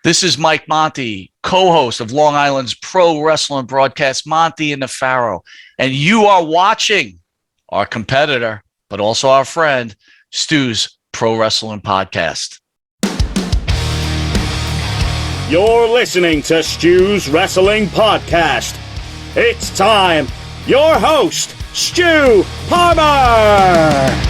This is Mike Monty, co-host of Long Island's pro wrestling broadcast, Monty and the Pharaoh. And you are watching our competitor, but also our friend, Stu's Pro Wrestling Podcast. You're listening to Stu's Wrestling Podcast. It's time. Your host, Stu Palmer.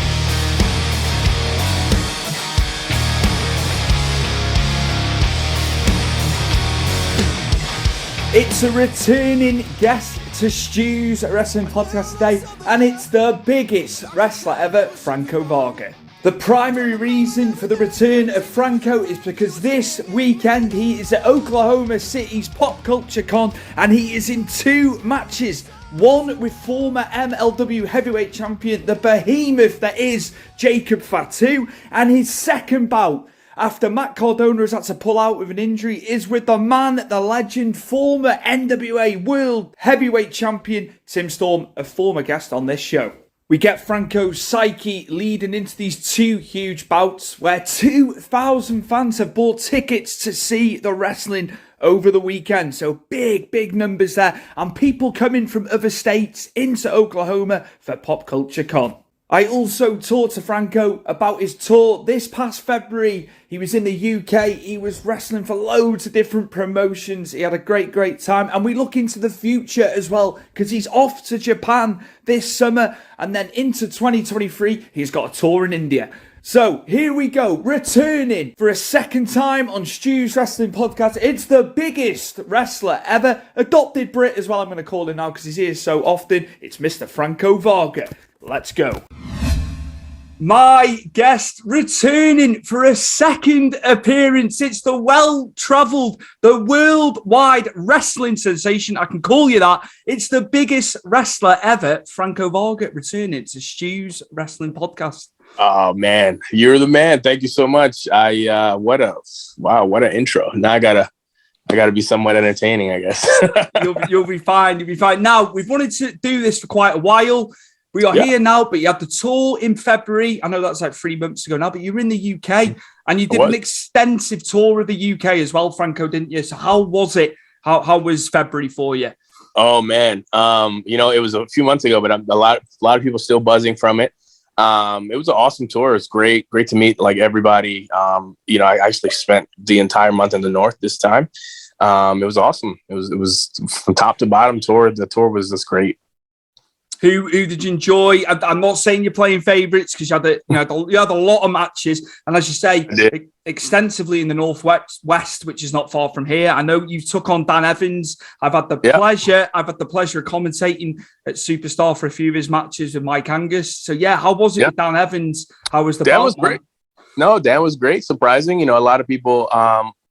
It's a returning guest to Stu's Wrestling Podcast today, and it's the biggest wrestler ever, Franco Varga. The primary reason for the return of Franco is because this weekend he is at Oklahoma City's Pop Culture Con, and he is in two matches. One with former MLW heavyweight champion, the behemoth that is Jacob Fatu, and his second bout, after Matt Cardona has had to pull out with an injury, is with the man, the legend, former NWA World Heavyweight Champion, Tim Storm, a former guest on this show. We get Franco's psyche leading into these two huge bouts where 2,000 fans have bought tickets to see the wrestling over the weekend. So big numbers there, and people coming from other states into Oklahoma for Pop Culture Con. I also talked to Franco about his tour this past February. He was in the UK, he was wrestling for loads of different promotions. He had a great time, and we look into the future as well, because he's off to Japan this summer, and then into 2023, he's got a tour in India. So here we go, returning for a second time on Stu's Wrestling Podcast. It's the biggest wrestler ever, adopted Brit as well, I'm going to call him now because he's here so often. It's Mr. Franco Varga. Let's go. My guest returning for a second appearance. It's the well-travelled, the worldwide wrestling sensation. I can call you that. It's the biggest wrestler ever, Franco Varga, returning to Stu's Wrestling Podcast. Oh man, you're the man. Thank you so much. What an intro. Now I gotta be somewhat entertaining, I guess. You'll be fine. You'll be fine. Now, we've wanted to do this for quite a while. We are here now, but you had the tour in February. I know that's like 3 months ago now, but you were in the UK and you did an extensive tour of the UK as well, Franco, didn't you? So how was it? How was February for you? Oh man, it was a few months ago, but a lot of people still buzzing from it. It was an awesome tour. It's great to meet like everybody. I actually spent the entire month in the North this time. It was awesome. It was from top to bottom tour. The tour was just great. Who did you enjoy? I'm not saying you're playing favourites because you had a lot of matches, and as you say, extensively in the Northwest, which is not far from here. I know you took on Dan Evans. I've had the pleasure of commentating at Superstar for a few of his matches with Mike Angus. So how was it with Dan Evans? How was the Dan was great. No, Dan was great. Surprising. A lot of people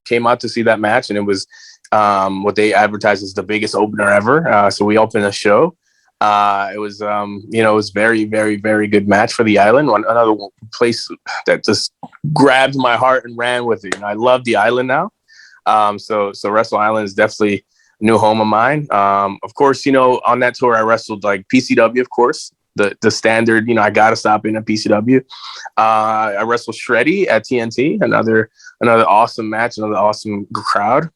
came out to see that match, and it was what they advertised as the biggest opener ever. So we opened a show. It was very good match for the island. Another place that just grabbed my heart and ran with it. I love the island now. So Wrestle Island is definitely a new home of mine. Of course, on that tour I wrestled like PCW, of course, the standard. I gotta stop in at PCW. I wrestled Shreddy at TNT. Another awesome match. Another awesome crowd.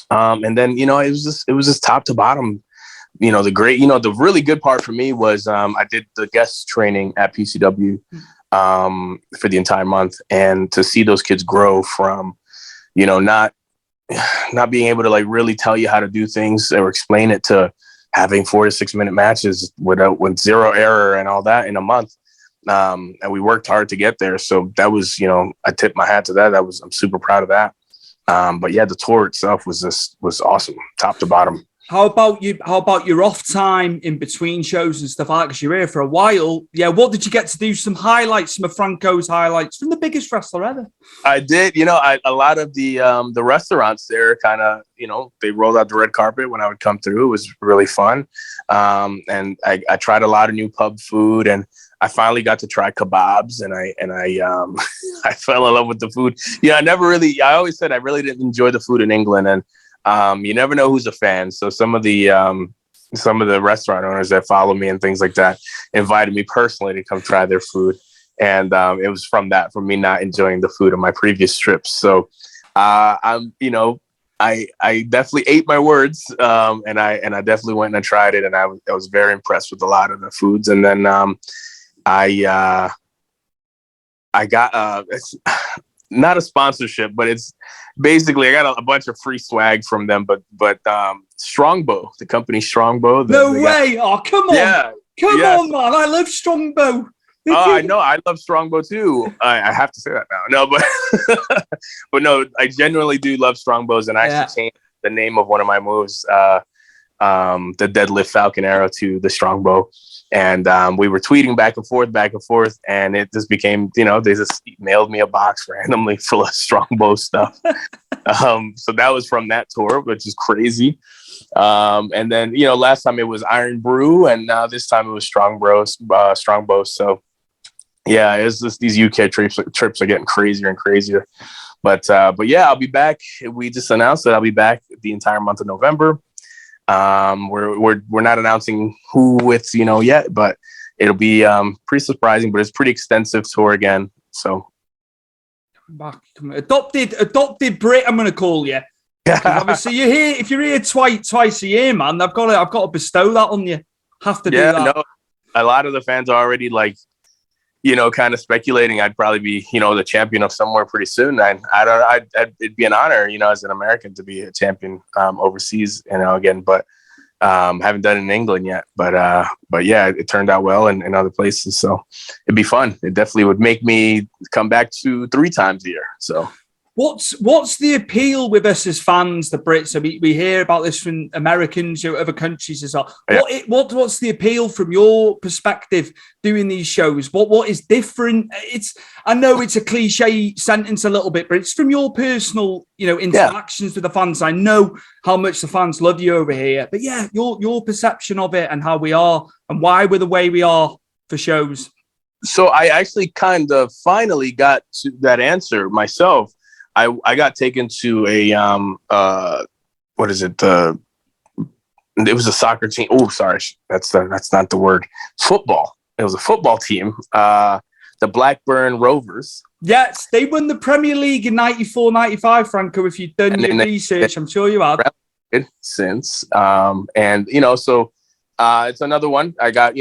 And then it was just top to bottom. The really good part for me was I did the guest training at PCW for the entire month, and to see those kids grow from, not being able to like really tell you how to do things or explain it to having 4 to 6 minute matches with zero error and all that in a month. And we worked hard to get there. So that was, I tipped my hat to that. I'm super proud of that. But the tour itself was awesome, top to bottom. How about your off time in between shows and stuff like that? Because you're here for a while. Yeah, what did you get to do? Some of Franco's highlights from the biggest wrestler ever. I did. A lot of the restaurants there kind of, they rolled out the red carpet when I would come through. It was really fun. And I tried a lot of new pub food, and I finally got to try kebabs, and I fell in love with the food. I always said I really didn't enjoy the food in England, and you never know who's a fan. So some of the restaurant owners that follow me and things like that invited me personally to come try their food. And it was from me not enjoying the food on my previous trips. So I'm, I definitely ate my words, and I definitely went and I tried it, and I was very impressed with a lot of the foods. And then I got it's not a sponsorship, but it's basically I got a bunch of free swag from them. But Strongbow, the company Strongbow. No way! Oh, come on! Yeah, Come on, man! I love Strongbow. Oh, I know. I love Strongbow too. I have to say that now. No, but but no, I genuinely do love Strongbows, and I actually changed the name of one of my moves, the deadlift Falcon Arrow, to the Strongbow. And we were tweeting back and forth, and it just became, they just mailed me a box randomly full of Strongbow stuff. So that was from that tour, which is crazy. And then, last time it was Iron Brew, and now this time it was Strongbow. So yeah, it's just these UK trips are getting crazier and crazier. But yeah, I'll be back. We just announced that I'll be back the entire month of November. We're not announcing who with, yet, but it'll be pretty surprising, but it's pretty extensive tour again. So adopted Brit, I'm gonna call you. Obviously you're here, if you're here twice a year, man, I've got to bestow that on you. Have to do that. No, a lot of the fans are already kind of speculating I'd probably be, the champion of somewhere pretty soon. It'd be an honor, as an American to be a champion overseas, again, but haven't done it in England yet. But yeah, it turned out well in other places. So it'd be fun. It definitely would make me come back 2-3 times a year. So what's the appeal with us as fans, the Brits? We hear about this from Americans, other countries as well. Yeah. What's the appeal from your perspective doing these shows? What is different? I know it's a cliche sentence a little bit, but it's from your personal, interactions with the fans. I know how much the fans love you over here, but yeah, your perception of it and how we are and why we're the way we are for shows. So I actually kind of finally got to that answer myself. I got taken to a what is it? It was a soccer team. Oh, sorry, that's not the word. Football. It was a football team. The Blackburn Rovers. Yes, they won the Premier League in 94-95, Franco. If you've done your research, I'm sure you have. Since so it's another one. I got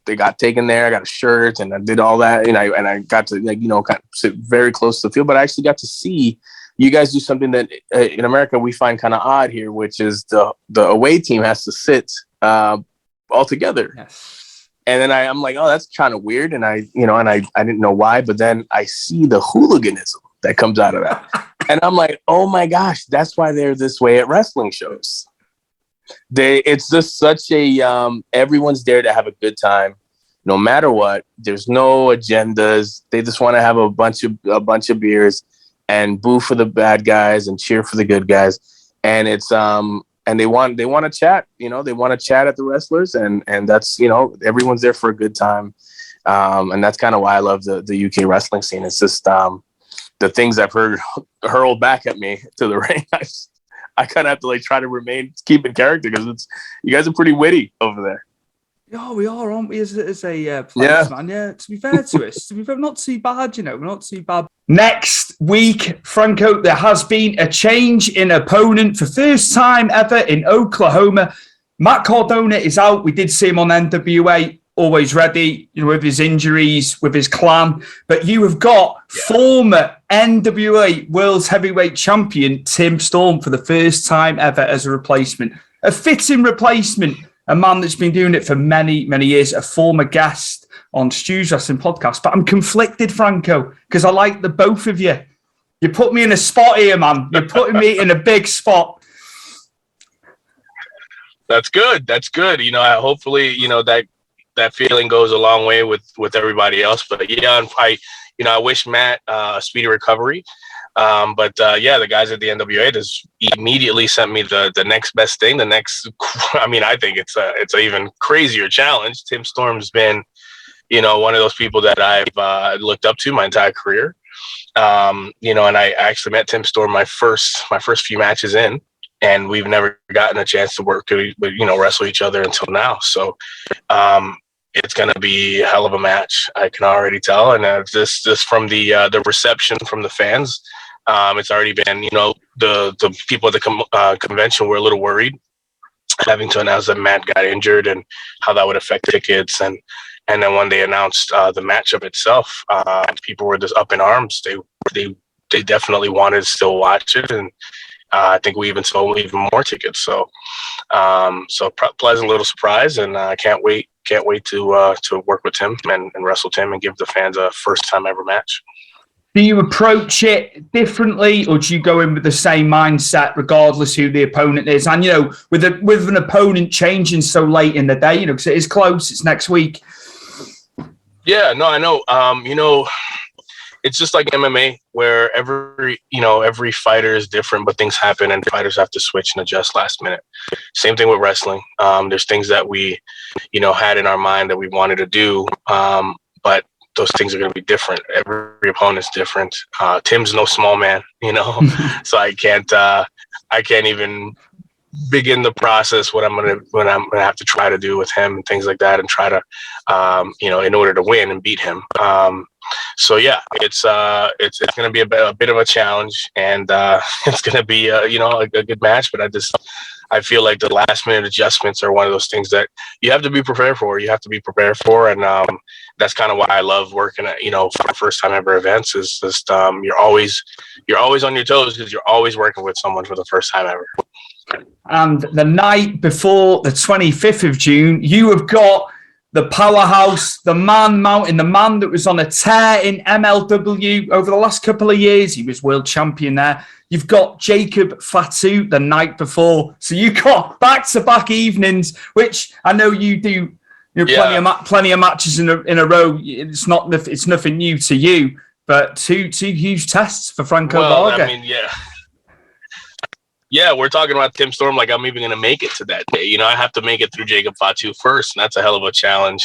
they got taken there. I got a shirt and I did all that, and I got to kind of sit very close to the field. But I actually got to see you guys do something that in America we find kind of odd here, which is the away team has to sit all together. Yes. And then I'm like, oh, that's kind of weird, and I didn't know why, but then I see the hooliganism that comes out of that, and I'm like, oh my gosh, that's why they're this way at wrestling shows. It's just such a everyone's there to have a good time, no matter what. There's no agendas. They just want to have a bunch of beers and boo for the bad guys and cheer for the good guys. And it's and they want to chat. They want to chat at the wrestlers, and that's everyone's there for a good time. And that's kind of why I love the UK wrestling scene. It's just the things I've heard hurled back at me to the ring. I kind of have to try to keep in character because you guys are pretty witty over there. Yeah, we are, aren't we? As a place, man. Yeah, to be fair to us, we're not too bad. We're not too bad. Next week, Franco, there has been a change in opponent for first time ever in Oklahoma. Matt Cardona is out. We did see him on NWA. Always ready, with his injuries, with his clan. But you have got former NWA World Heavyweight Champion Tim Storm for the first time ever as a replacement. A fitting replacement. A man that's been doing it for many, many years. A former guest on Stu's Wrestling Podcast. But I'm conflicted, Franco, because I like the both of you. You put me in a spot here, man. You're putting me in a big spot. That's good. That's good. Hopefully, that feeling goes a long way with everybody else. But yeah, I wish Matt a speedy recovery. But the guys at the NWA just immediately sent me the next best thing. I think it's an even crazier challenge. Tim Storm's been, one of those people that I've looked up to my entire career. And I actually met Tim Storm my first few matches in. And we've never gotten a chance to work, wrestle each other until now. So it's going to be a hell of a match. I can already tell. And just from the reception from the fans, It's already been, the people at the convention were a little worried, having to announce that Matt got injured and how that would affect tickets. And then when they announced the matchup itself, people were just up in arms. They definitely wanted to still watch it, and I think we even sold even more tickets. So pleasant little surprise, and I can't wait to work with Tim and wrestle Tim and give the fans a first time ever match. Do you approach it differently, or do you go in with the same mindset regardless who the opponent is? And, with an opponent changing so late in the day, because it is close, it's next week. Yeah, no, I know. It's just like MMA, where every fighter is different, but things happen and fighters have to switch and adjust last minute. Same thing with wrestling. There's things that we, had in our mind that we wanted to do, but those things are going to be different. Every opponent's different. Tim's no small man, so I can't even begin the process what I'm gonna have to try to do with him and things like that, and try to in order to win and beat him. So yeah, it's gonna be a bit of a challenge, and it's gonna be a good match. But I feel like the last minute adjustments are one of those things that you have to be prepared for. And that's kind of why I love working at for first time ever events. Is just you're always on your toes because you're always working with someone for the first time ever. And the night before the 25th of June, you have got the powerhouse, the man mountain, the man that was on a tear in MLW over the last couple of years. He was world champion there. You've got Jacob Fatu the night before. So you got back-to-back evenings, which I know you do. Plenty of matches in a row. It's nothing new to you, but two huge tests for Franco Varga. I mean, yeah, we're talking about Tim Storm like I'm even going to make it to that day. I have to make it through Jacob Fatu first, and that's a hell of a challenge.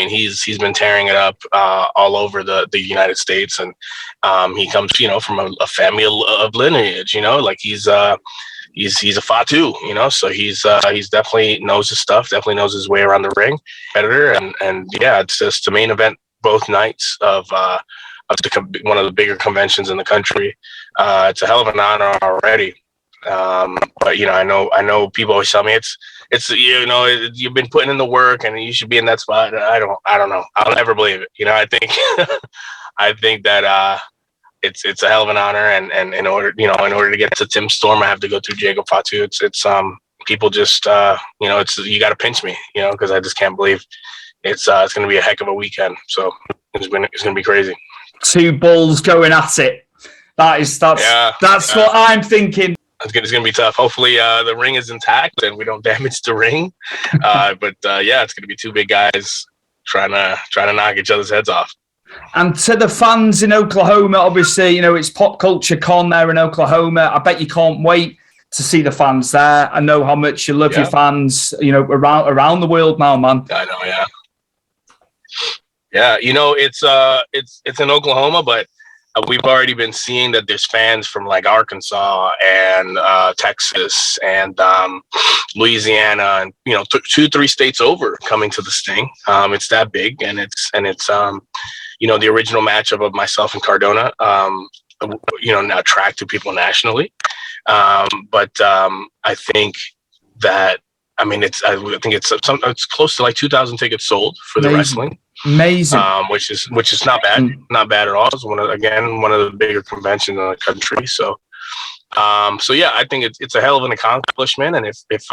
He's been tearing it up all over the United States, and he comes, from a family of lineage. Like he's a Fatu, so he's definitely knows his stuff, definitely knows his way around the ring, editor, and yeah, it's just the main event both nights of one of the bigger conventions in the country. It's a hell of an honor already. But I know people always tell me it's you've been putting in the work and you should be in that spot. I don't know. I'll never believe it. I think that it's a hell of an honor, and in order to get to Tim Storm, I have to go through Jacob Fatu. It's people just it's you got to pinch me, because I just can't believe it's going to be a heck of a weekend. So it's going to be crazy. Two bulls going at it. That's what I'm thinking. It's going to be tough. Hopefully the ring is intact and we don't damage the ring. But it's going to be two big guys trying to knock each other's heads off. And to the fans in Oklahoma, obviously, it's Pop Culture Con there in Oklahoma. I bet you can't wait to see the fans there. I know how much you love your fans, around the world now, man. I know, yeah. Yeah, it's in Oklahoma, but we've already been seeing that there's fans from like Arkansas and Texas and Louisiana and 2-3 states over coming to this thing. It's that big, and it's the original matchup of myself and Cardona. Now attract to people nationally. But I think that it's close to like 2,000 tickets sold for the wrestling. Amazing. Which is not bad, not bad at all. It's one of the bigger conventions in the country. So yeah, I think it's a hell of an accomplishment. And if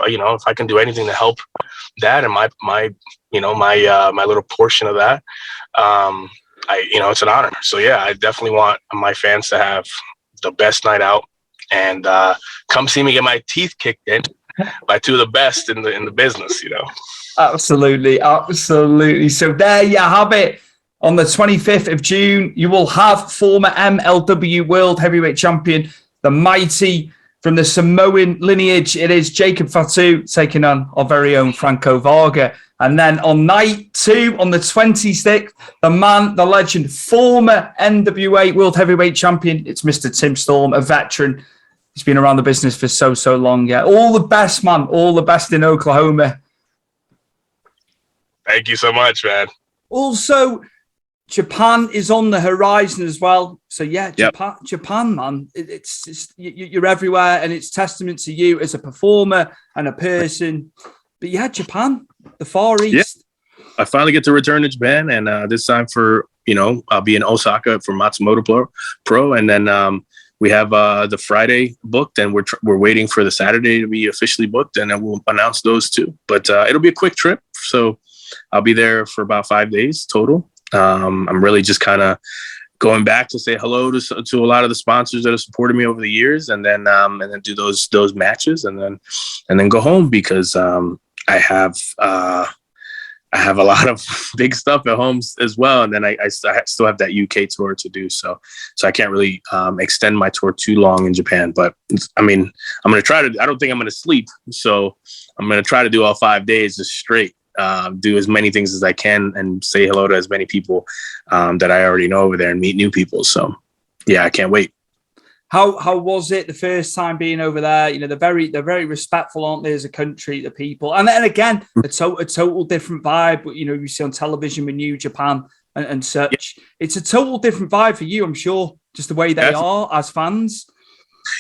I can do anything to help that and my little portion of that, it's an honor. So yeah, I definitely want my fans to have the best night out and come see me get my teeth kicked in by two of the best in the business. Absolutely. So there you have it. On the 25th of June, you will have former MLW World Heavyweight Champion, the mighty from the Samoan lineage. It is Jacob Fatu taking on our very own Franco Varga. And then on night 2, on the 26th, the man, the legend, former NWA World Heavyweight Champion, it's Mr. Tim Storm, a veteran. He's been around the business for so long. Yeah, all the best, man. All the best in Oklahoma. Thank you so much, man. Also, Japan is on the horizon as well. So yeah, Yep. Japan, man, you're everywhere, and it's testament to you as a performer and a person. But yeah, Japan, the Far East. Yeah. I finally get to return to Japan, and this time for I'll be in Osaka for Matsumoto Pro, and then we have the Friday booked, and we're waiting for the Saturday to be officially booked, and then we'll announce those too. But it'll be a quick trip, so I'll be there for about 5 days total. I'm really just kind of going back to say hello to a lot of the sponsors that have supported me over the years, and then do those matches, and then go home, because I have a lot of big stuff at home as well, and then I still have that UK tour to do. So I can't really extend my tour too long in Japan. But I mean, I'm gonna try to. I don't think I'm gonna sleep, so I'm gonna try to do all 5 days just straight. Do as many things as I can and say hello to as many people that I already know over there and meet new people. So yeah, I can't wait. How was it the first time being over there? They're very respectful, aren't they, as a country, the people? And then again, a total different vibe. But you see on television with New Japan and such. Yeah. It's a total different vibe for you, I'm sure, just the way they are as fans.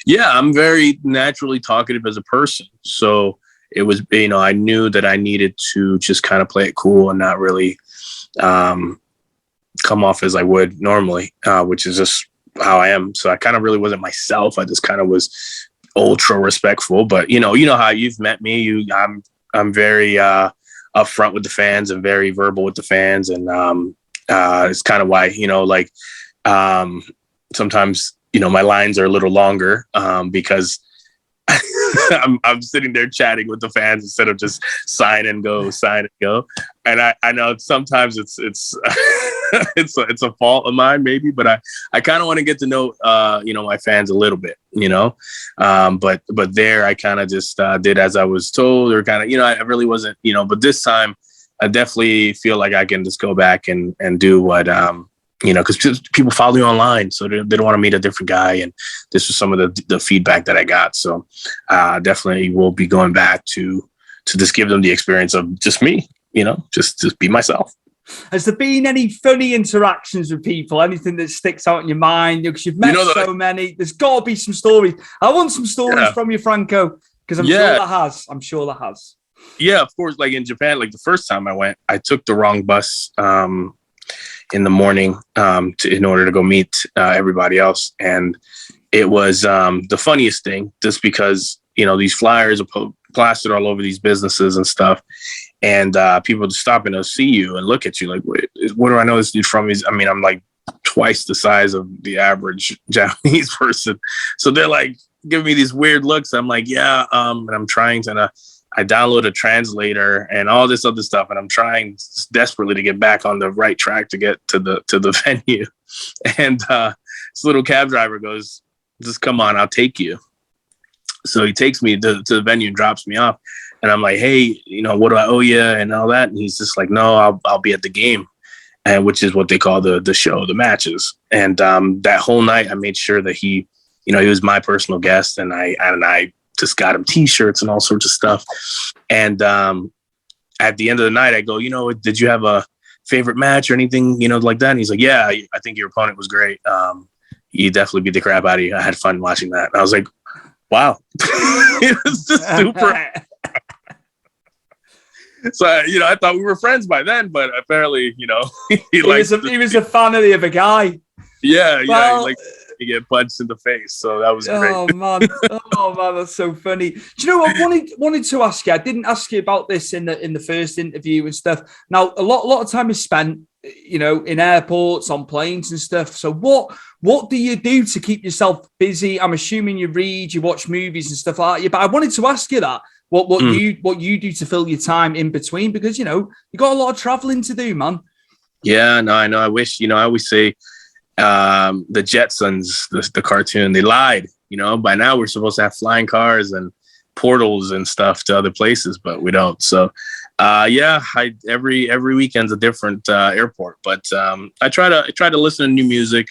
Yeah, I'm very naturally talkative as a person. So it was, I knew that I needed to just kind of play it cool and not really come off as I would normally, which is just how I am. So I kind of really wasn't myself. I just kind of was ultra respectful. But you know how you've met me. I'm very upfront with the fans and very verbal with the fans, and it's kind of why sometimes my lines are a little longer because I'm sitting there chatting with the fans instead of just sign and go. And I know sometimes it's it's a fault of mine maybe, but I kind of want to get to know my fans a little bit, but there I kind of just did as I was told, or kind of I really wasn't, but this time I definitely feel like I can just go back and do what because people follow you online, so they don't want to meet a different guy. And this was some of the feedback that I got. So definitely will be going back to just give them the experience of just me, just be myself. Has there been any funny interactions with people? Anything that sticks out in your mind? Because you've met so many. There's got to be some stories. I want some stories from you, Franco, because I'm sure that has. Yeah, of course. Like in Japan, like the first time I went, I took the wrong bus in the morning in order to go meet everybody else. And it was the funniest thing, just because, these flyers are plastered all over these businesses and stuff. And people just stop and they'll see you and look at you like, what do I know this dude from? I'm like twice the size of the average Japanese person. So they're like giving me these weird looks. I'm like, yeah. And I'm trying to, I download a translator and all this other stuff. And I'm trying desperately to get back on the right track to get to the venue. And this little cab driver goes, just come on, I'll take you. So he takes me to the venue and drops me off. And I'm like, hey, what do I owe you and all that? And he's just like, no, I'll be at the game, and which is what they call the show, the matches. And that whole night, I made sure that he was my personal guest, and I just got him T-shirts and all sorts of stuff. And at the end of the night, I go, did you have a favorite match or anything, like that? And he's like, yeah, I think your opponent was great. You definitely beat the crap out of you. I had fun watching that. And I was like, wow, it was just super. So, I thought we were friends by then, but apparently, he was a fan of the other guy. Yeah. Well, he liked to get punched in the face. So that was great. Oh man, that's so funny. Do you know what I wanted to ask you? I didn't ask you about this in the first interview and stuff. Now, a lot of time is spent, in airports, on planes and stuff. So what do you do to keep yourself busy? I'm assuming you read, you watch movies and stuff like that. But I wanted to ask you that. What you do to fill your time in between, because you got a lot of traveling to do, man. Yeah, no, I know. I wish, I always say the Jetsons, the cartoon, they lied. By now we're supposed to have flying cars and portals and stuff to other places, but we don't. So every weekend's a different airport, but I try to listen to new music.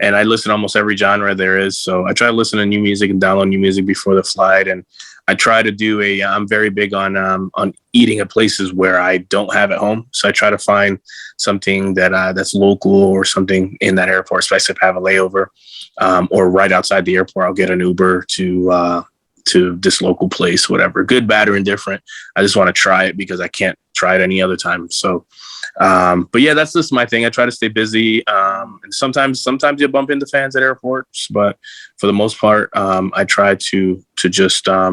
and I listen to almost every genre there is. So I try to listen to new music and download new music before the flight. And I try to do I'm very big on eating at places where I don't have at home. So I try to find something that's local or something in that airport, especially if I have a layover, or right outside the airport. I'll get an Uber to this local place, whatever, good, bad, or indifferent. I just want to try it because I can't try it any other time. So, but yeah, that's just my thing. I try to stay busy. And sometimes you bump into fans at airports, but for the most part, I try to just try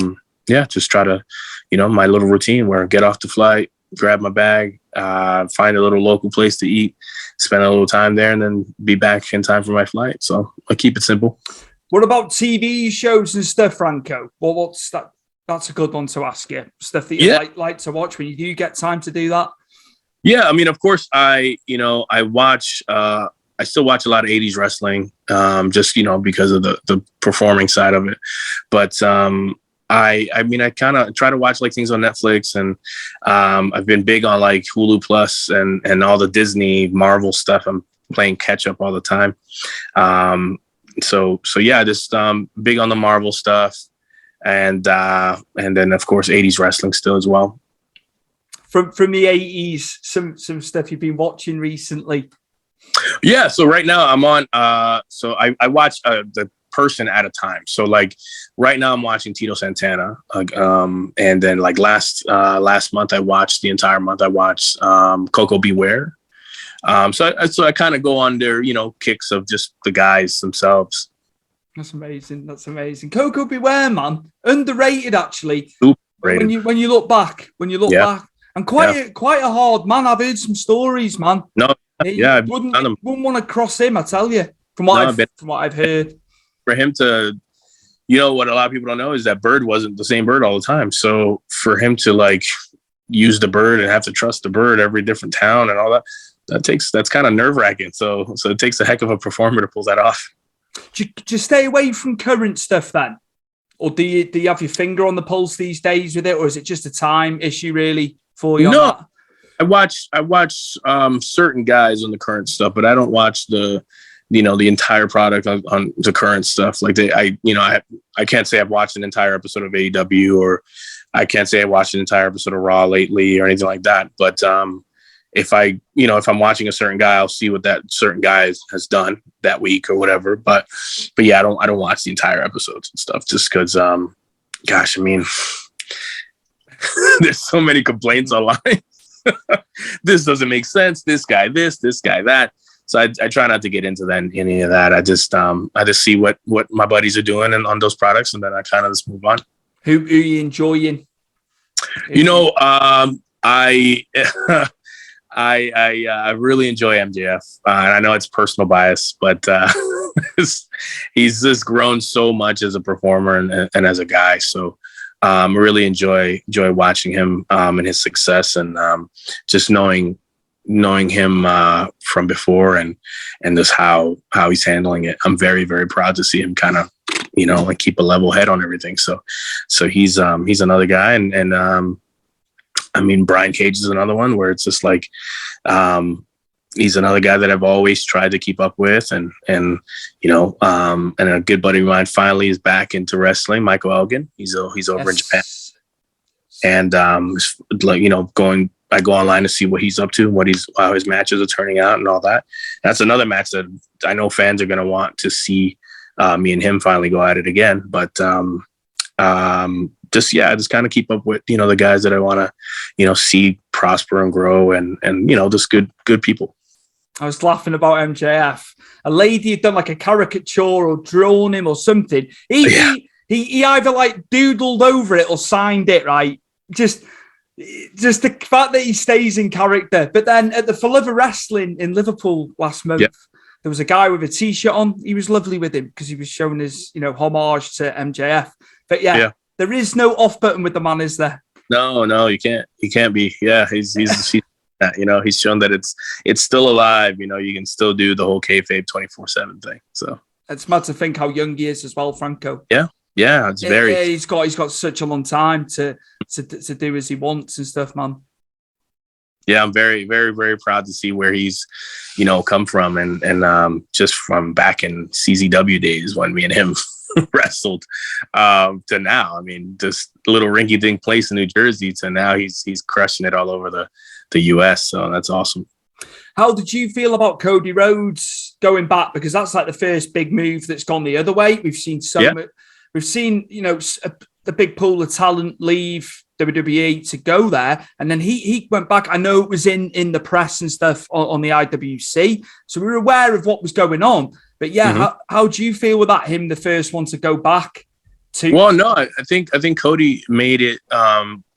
to, my little routine where I get off the flight, grab my bag, find a little local place to eat, spend a little time there, and then be back in time for my flight. So I keep it simple. What about TV shows and stuff, Franco? Well, what's that? That's a good one to ask you. Stuff that you like to watch when you do get time to do that. Yeah, I mean, of course, I watch. I still watch a lot of 80s wrestling, just because of the performing side of it. But I kind of try to watch like things on Netflix, and I've been big on like Hulu Plus and all the Disney Marvel stuff. I'm playing catch up all the time. So yeah, just big on the Marvel stuff, and then of course 80s wrestling still as well. From the 80s, some stuff you've been watching recently. Yeah, so right now I'm on. So I watch the person at a time. So like right now I'm watching Tito Santana, and then like last month I watched the entire month. I watched Coco Beware. So I kind of go on their, kicks of just the guys themselves. That's amazing. Coco Beware, man, underrated actually. Rated. When you look back, and quite a hard man. I've heard some stories, man. No, yeah, wouldn't want to cross him. I tell you, from what I've heard. For him to, what a lot of people don't know is that Bird wasn't the same Bird all the time. So for him to like use the Bird and have to trust the Bird every different town and all that. That's kind of nerve wracking. So it takes a heck of a performer to pull that off. Do you stay away from current stuff then? Or do you have your finger on the pulse these days with it? Or is it just a time issue really for you? No, I watch certain guys on the current stuff, but I don't watch the entire product on the current stuff. Like I can't say I've watched an entire episode of AEW, or I can't say I watched an entire episode of Raw lately or anything like that. But, if I'm watching a certain guy, I'll see what that certain guy has done that week or whatever. But yeah, I don't watch the entire episodes and stuff just because, gosh, I mean, there's so many complaints online. This doesn't make sense. This guy, this guy, that. So I try not to get into any of that. I just see what my buddies are doing and on those products, and then I kind of just move on. Who are you enjoying? I really enjoy MJF. And I know it's personal bias, but he's just grown so much as a performer and as a guy. So I really enjoy watching him and his success, and just knowing him from before and just how he's handling it. I'm very, very proud to see him kind of, like keep a level head on everything. So he's another guy. And I mean, Brian Cage is another one where it's just like, he's another guy that I've always tried to keep up with, and a good buddy of mine finally is back into wrestling. Michael Elgin, he's over in Japan, and I go online to see what he's up to, how his matches are turning out, and all that. That's another match that I know fans are going to want to see me and him finally go at it again. But just kind of keep up with the guys that I want to see prosper and grow, and just good people. I was laughing about MJF. A lady had done like a caricature or drawn him or something. He either like doodled over it or signed it, right? Just the fact that he stays in character. But then at the Forever Wrestling in Liverpool last month, there was a guy with a T-shirt on. He was lovely with him because he was showing his homage to MJF. But there is no off button with the man, is there? No, you can't. He can't be. Yeah, he's he's shown that it's still alive. You can still do the whole kayfabe 24/7 thing. So it's mad to think how young he is as well, Franco. Yeah, it's very. Yeah, he's got such a long time to do as he wants and stuff, man. Yeah, I'm very, very, very proud to see where he's, come from, and just from back in CZW days when me and him wrestled, to now. I mean, this little rinky-dink place in New Jersey to now he's crushing it all over the US. So that's awesome. How did you feel about Cody Rhodes going back? Because that's like the first big move that's gone the other way. We've seen the big pool of talent leave WWE to go there, and then he went back. I know it was in the press and stuff on the IWC, so we were aware of what was going on. But yeah, how do you feel with that? Him, the first one to go back to? Well, no, I think Cody made it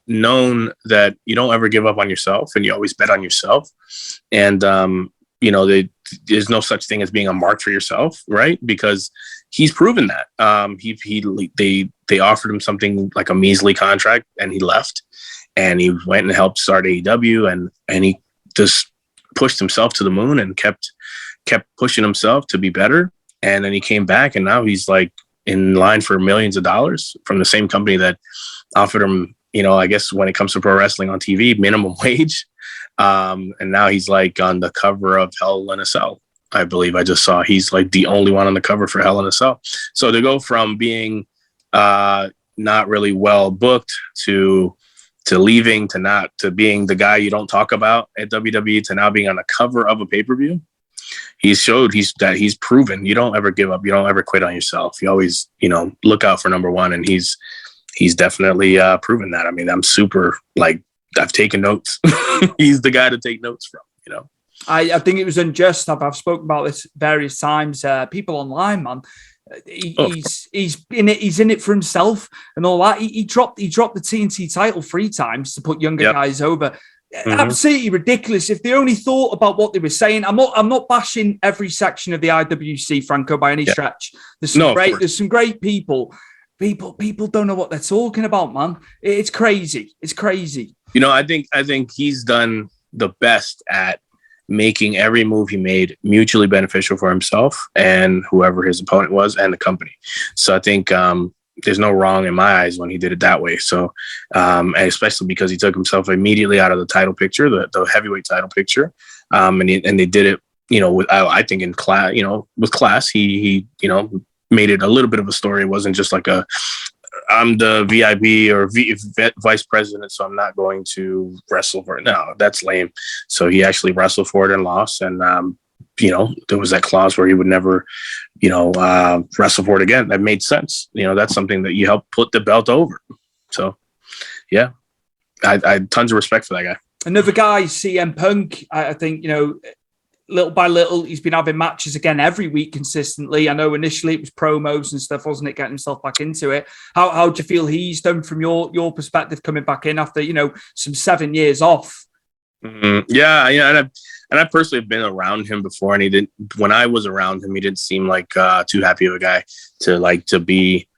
known that you don't ever give up on yourself, and you always bet on yourself. And there's no such thing as being a mark for yourself, right? Because he's proven that. They offered him something like a measly contract, and he left, and he went and helped start AEW, and he just pushed himself to the moon and kept pushing himself to be better. And then he came back, and now he's like in line for millions of dollars from the same company that offered him, I guess when it comes to pro wrestling on TV, minimum wage. And now he's like on the cover of Hell in a Cell. I believe I just saw he's like the only one on the cover for Hell in a Cell. So to go from being not really well booked to leaving to being the guy you don't talk about at WWE to now being on the cover of a pay-per-view, he's proven you don't ever give up, you don't ever quit on yourself. You always look out for number one, and he's definitely proven that. I mean, I'm super I've taken notes. He's the guy to take notes from. I think it was unjust. I've spoken about this various times. People online, man, he's in it. He's in it for himself and all that. He dropped the TNT title 3 times to put younger guys over. Absolutely ridiculous. If they only thought about what they were saying, I'm not bashing every section of the IWC, Franco, by any stretch. There's some great people. People don't know what they're talking about, man. It's crazy. It's crazy. I think he's done the best at making every move he made mutually beneficial for himself and whoever his opponent was and the company. So I think there's no wrong in my eyes when he did it that way. So, and especially because he took himself immediately out of the title picture, the heavyweight title picture, and they did it, I think in class, with class, he made it a little bit of a story. It wasn't just like I'm the VIB or vice president, so I'm not going to wrestle for it. No, that's lame. So he actually wrestled for it and lost. And, there was that clause where he would never, wrestle for it again. That made sense. That's something that you help put the belt over. So, yeah, I tons of respect for that guy. Another guy, CM Punk, I think, little by little, he's been having matches again every week consistently. I know initially it was promos and stuff, wasn't it? Getting himself back into it. How do you feel he's done from your perspective coming back in after, some 7 years off? Yeah. And I personally have been around him before, and when I was around him, he didn't seem like too happy of a guy to be,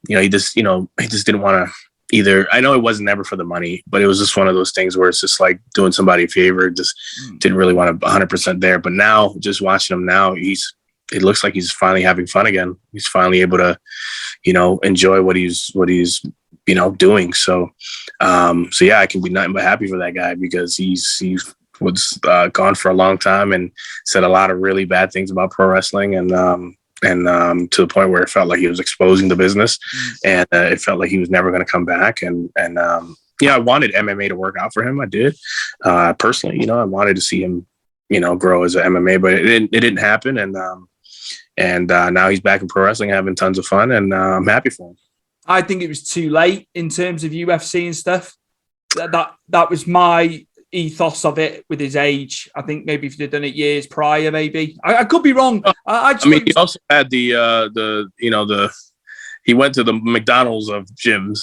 he just didn't want to either. I know it wasn't ever for the money, but it was just one of those things where it's just like doing somebody a favor, just didn't really want to 100% there. But now just watching him now, it looks like he's finally having fun again. He's finally able to, enjoy what he's doing. So yeah, I can be nothing but happy for that guy, because he was gone for a long time and said a lot of really bad things about pro wrestling, and to the point where it felt like he was exposing the business, and it felt like he was never going to come back. And I wanted MMA to work out for him. I did personally, I wanted to see him, grow as an MMA, but it didn't happen. And now he's back in pro wrestling, having tons of fun, and I'm happy for him. I think it was too late in terms of UFC and stuff. That was my ethos of it with his age. I think maybe if they'd done it years prior, maybe. I could be wrong. He also had he went to the McDonald's of gyms,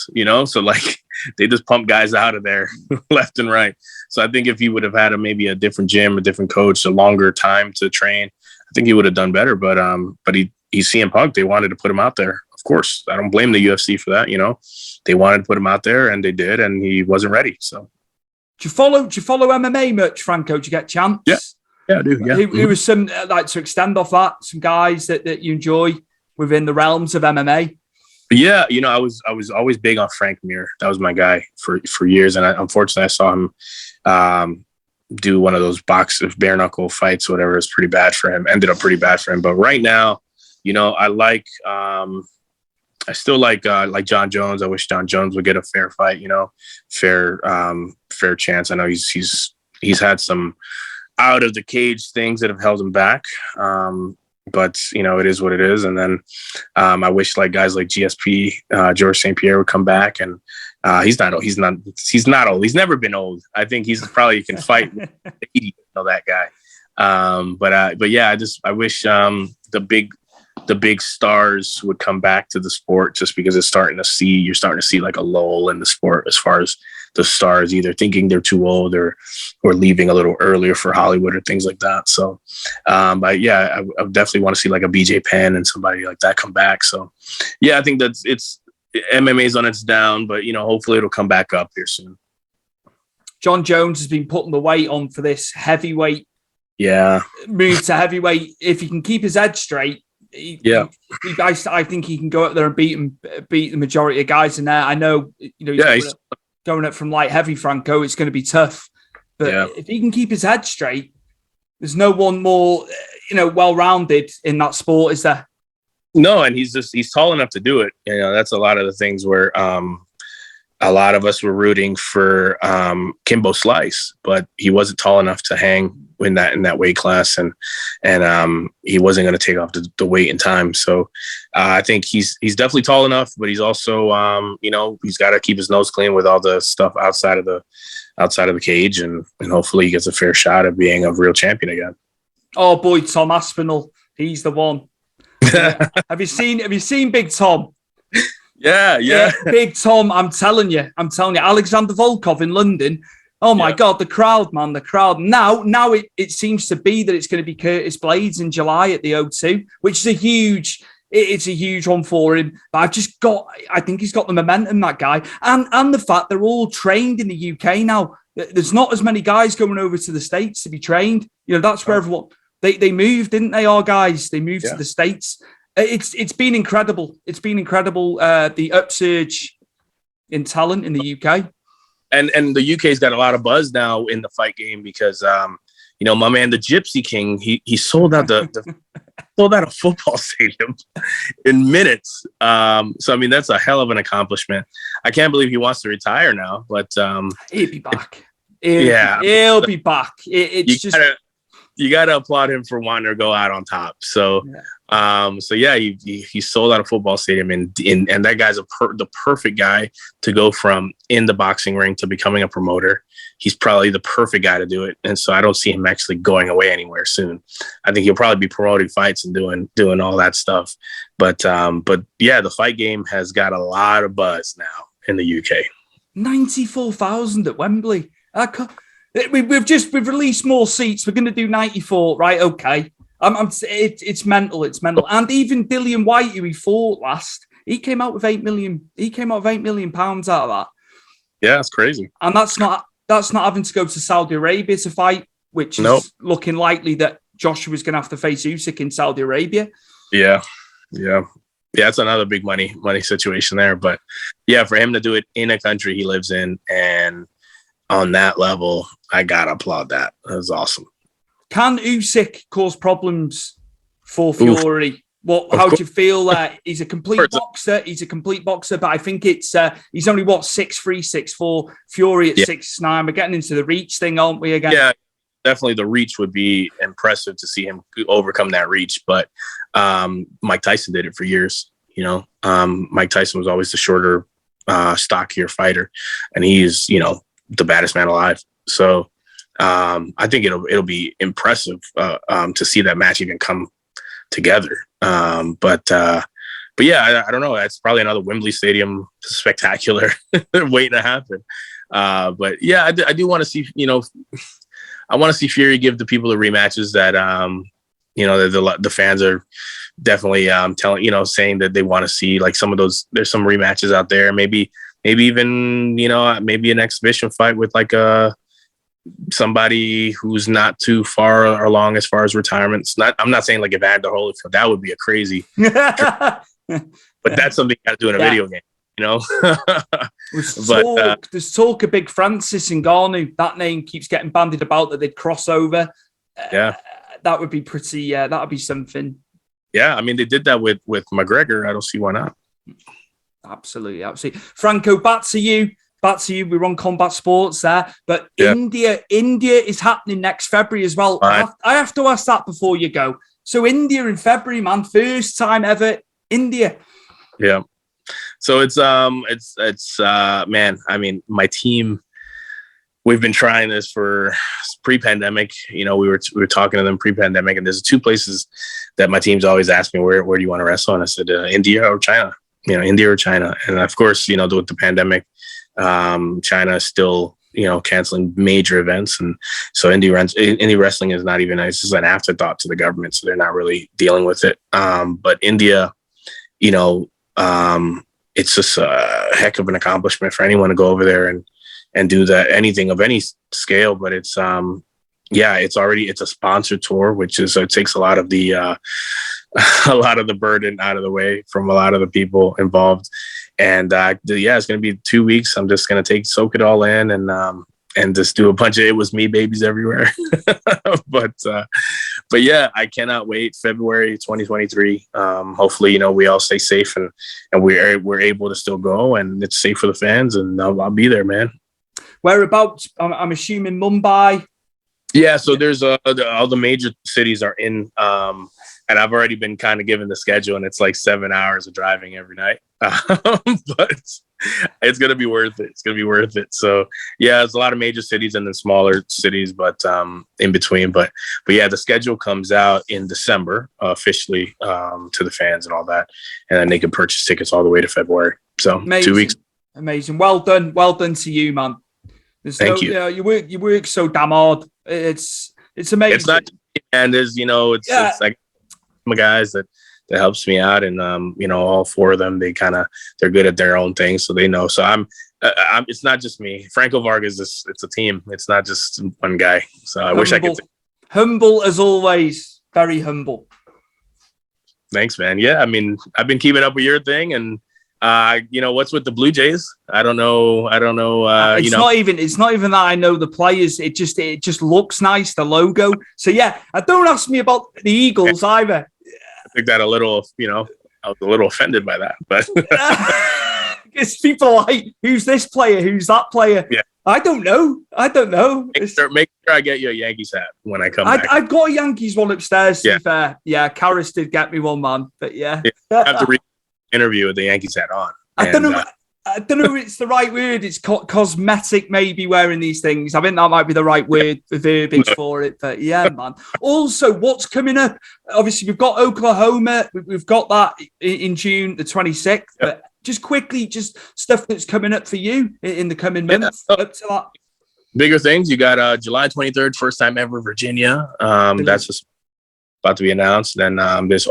so like they just pump guys out of there left and right. So I think if he would have had maybe a different gym, a different coach, a longer time to train, I think he would have done better. But he's CM Punk. They wanted to put him out there. Of course, I don't blame the UFC for that. They wanted to put him out there, and they did, and he wasn't ready. So. Do you follow MMA much, Franco? Do you get a chance? Yeah, I do. Yeah. Who was some, to extend off that, some guys that you enjoy within the realms of MMA? Yeah, I was always big on Frank Mir. That was my guy for years, and unfortunately I saw him do one of those bare knuckle fights, whatever, is pretty bad for him. Ended up pretty bad for him. But right now, I still like John Jones. I wish John Jones would get a fair fight, fair chance. I know he's had some out of the cage things that have held him back. But it is what it is. And then I wish like guys like GSP, George St. Pierre would come back, and he's not old. He's not old. He's never been old. I think he's probably can fight that guy. But yeah, I wish the big stars would come back to the sport, just because you're starting to see like a lull in the sport as far as the stars either thinking they're too old or leaving a little earlier for Hollywood or things like that. So, but yeah, I definitely want to see like a BJ Penn and somebody like that come back. So yeah, I think it's MMA's on its down, but hopefully it'll come back up here soon. John Jones has been putting the weight on for this heavyweight move to heavyweight. If he can keep his head straight, I think he can go up there and beat the majority of guys in there. I know, he's going up from light heavy, Franco. It's going to be tough, but if he can keep his head straight, there's no one more, well-rounded in that sport, is there? No, and he's tall enough to do it. That's a lot of the things where a lot of us were rooting for Kimbo Slice, but he wasn't tall enough to hang in that weight class, and he wasn't going to take off the weight in time. So I think he's definitely tall enough, but he's also he's got to keep his nose clean with all the stuff outside of the cage, and hopefully he gets a fair shot at being a real champion again. Oh boy, Tom Aspinall, he's the one. Have you seen Big Tom? Yeah. Big Tom, I'm telling you, Alexander Volkov in London. Oh my God, the crowd, man, the crowd. Now it seems to be that it's going to be Curtis Blades in July at the O2, which is a huge one for him. But I think he's got the momentum, that guy. And the fact they're all trained in the UK now. There's not as many guys going over to the States to be trained. That's where everyone, they moved, didn't they, our guys? They moved to the States. It's been incredible. It's been incredible, the upsurge in talent in the UK. And the UK's got a lot of buzz now in the fight game because, my man, the Gypsy King, he sold out sold out a football stadium in minutes. So, I mean, that's a hell of an accomplishment. I can't believe he wants to retire now, but he'll be back. He'll be back. You got to applaud him for wanting to go out on top. So, he sold out a football stadium, and that guy's the perfect guy to go from in the boxing ring to becoming a promoter. He's probably the perfect guy to do it, and so I don't see him actually going away anywhere soon. I think he'll probably be promoting fights and doing all that stuff. But yeah, the fight game has got a lot of buzz now in the UK. 94,000 at Wembley. We've released more seats. We're going to do 94, right? Okay. It's mental. It's mental. And even Dillian White, who he fought last, he came out with £8 million. He came out with £8 million out of that. Yeah, it's crazy. And that's not having to go to Saudi Arabia to fight, which is looking likely that Joshua's going to have to face Usyk in Saudi Arabia. Yeah. It's another big money situation there. But yeah, for him to do it in a country he lives in and on that level, I gotta applaud that. That was awesome. Can Usyk cause problems for Fury? How do you feel? He's a complete boxer. But I think it's he's only 6'3", 6'4". Fury at 6'9". We're getting into the reach thing, aren't we? Again, yeah, definitely. The reach would be impressive to see him overcome that reach. But Mike Tyson did it for years. Mike Tyson was always the shorter, stockier fighter, and he's the baddest man alive. So I think it'll be impressive to see that match even come together. But yeah, I don't know. That's probably another Wembley Stadium spectacular waiting to happen. But yeah, I do want to see. I want to see Fury give the people the rematches that the fans are definitely saying that they want to see. Like some of those, there's some rematches out there. Maybe even maybe an exhibition fight with like somebody who's not too far along as far as retirements. I'm not saying like Evander Holyfield. That would be a crazy, but that's something you got to do in a video game. There's talk of Big Francis Ngannou. That name keeps getting bandied about that they'd cross over. That would be pretty. That would be something. Yeah, I mean, they did that with McGregor. I don't see why not. Absolutely. Franco, back to you. We're on Combat Sports there, but India is happening next February as well. I have to ask that before you go. So India in February, man, first time ever India. Yeah. So it's man. I mean, my team. We've been trying this for pre-pandemic. We were talking to them pre-pandemic, and there's two places that my team's always asked me, where do you want to wrestle? And I said, India or China. India or China. And of course, with the pandemic, China is still, canceling major events. And so indie wrestling is not even, it's just an afterthought to the government. So they're not really dealing with it. But India, it's just a heck of an accomplishment for anyone to go over there and do that, anything of any scale. But it's, it's a sponsored tour, which is, it takes a lot of the burden out of the way from a lot of the people involved. And it's going to be 2 weeks. I'm just going to soak it all in and just do a bunch of It Was Me babies everywhere. But yeah, I cannot wait. February 2023. Hopefully, we all stay safe and we're able to still go, and it's safe for the fans, and I'll be there, man. Whereabouts? I'm assuming Mumbai. Yeah, so there's all the major cities are in, and I've already been kind of given the schedule, and it's like 7 hours of driving every night. But it's gonna be worth it. So yeah, there's a lot of major cities and then smaller cities, but in between. But yeah, the schedule comes out in December officially to the fans and all that, and then they can purchase tickets all the way to February. So amazing. 2 weeks. Amazing. Well done to you, man. Thank you. You work so damn hard. It's amazing. It's not, and there's it's like my guys that helps me out, and all four of them, they're good at their own thing, so they know. So I'm it's not just me. Franco Varga it's a team. It's not just one guy. So I wish I could. Humble as always. Very humble. Thanks, man. Yeah, I mean, I've been keeping up with your thing, and what's with the Blue Jays? I don't know. It's not even that I know the players. It just looks nice, the logo. So yeah, don't ask me about the Eagles either. I think that I was a little offended by that, but because people are like, who's this player? Who's that player? Yeah. I don't know. Make sure I get you a Yankees hat when I come back. I've got a Yankees one upstairs, to be fair. Yeah, Karras did get me one, man. But yeah. I have to read the interview with the Yankees hat on. I don't know if it's the right word. It's cosmetic, maybe, wearing these things. I think that might be the right word, the verbiage for it. But yeah, man. Also, what's coming up? Obviously, we've got Oklahoma. We've got that in June the 26th. But just quickly, just stuff that's coming up for you in the coming months. Up to that. Bigger things. You got July 23rd, first time ever, Virginia. That's just about to be announced. Then there's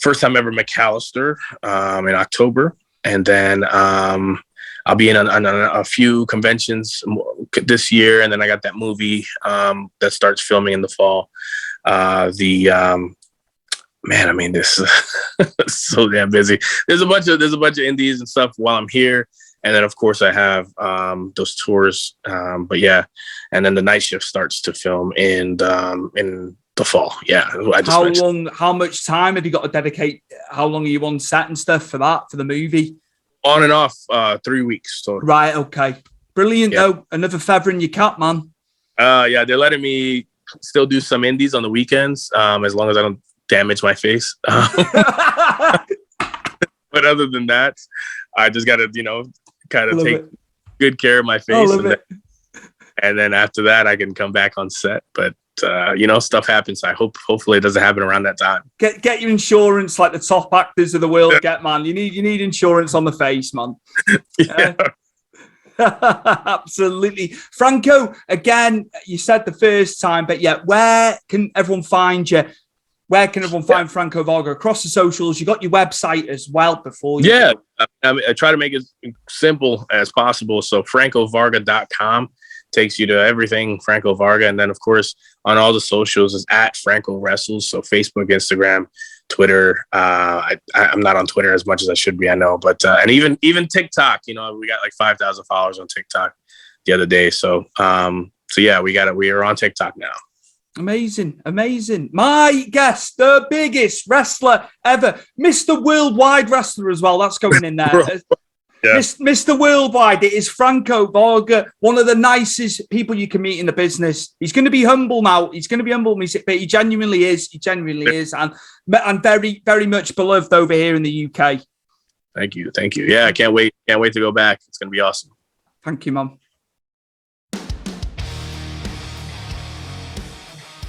first time ever McAllister in October. And then I'll be in a few conventions this year. And then I got that movie that starts filming in the fall. This is so damn busy. There's a bunch of indies and stuff while I'm here. And then, of course, I have those tours. But yeah, and then the night shift starts to film in the fall. Yeah. How much time have you got to dedicate? How long are you on set and stuff for the movie? On and off 3 weeks. So. Right. Okay. Brilliant. Yeah. Though. Another feather in your cap, man. Yeah. They're letting me still do some indies on the weekends, as long as I don't damage my face. But other than that, I just got to, kind of take good care of my face. And then after that, I can come back on set. But stuff happens. I hopefully it doesn't happen around that time. Get your insurance like the top actors of the world get, man. You need insurance on the face, man. Yeah. Absolutely. Franco, again, you said the first time, but yeah, where can everyone find you? Where can everyone find Franco Varga across the socials? You got your website as well before you. Yeah. I try to make it simple as possible. So francovarga.com takes you to everything Franco Varga. And then, of course, on all the socials is at Franco Wrestles. So Facebook, Instagram, Twitter. I'm not on Twitter as much as I should be, I know, but and even TikTok. We got like 5,000 followers on TikTok the other day. So yeah, we are on TikTok now. Amazing. My guest, the biggest wrestler ever, Mr. Worldwide Wrestler as well. That's going in there. Yeah. Mr. Worldwide, it is Franco Varga, one of the nicest people you can meet in the business. He's going to be humble now. But he genuinely is. And very, very much beloved over here in the UK. Thank you. Yeah, I can't wait to go back. It's going to be awesome. Thank you, Mum.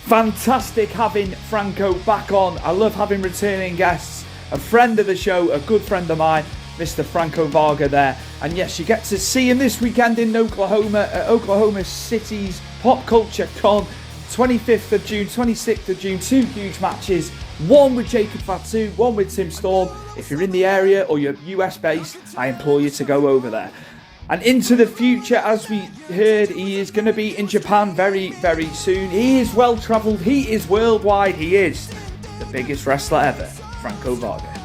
Fantastic having Franco back on. I love having returning guests. A friend of the show, a good friend of mine, Mr. Franco Varga there. And yes, you get to see him this weekend in Oklahoma at Oklahoma City's Pop Culture Con. 25th of June, 26th of June, 2 huge matches. One with Jacob Fatu, one with Tim Storm. If you're in the area or you're US based, I implore you to go over there. And into the future, as we heard, he is going to be in Japan very, very soon. He is well travelled. He is worldwide. He is the biggest wrestler ever, Franco Varga.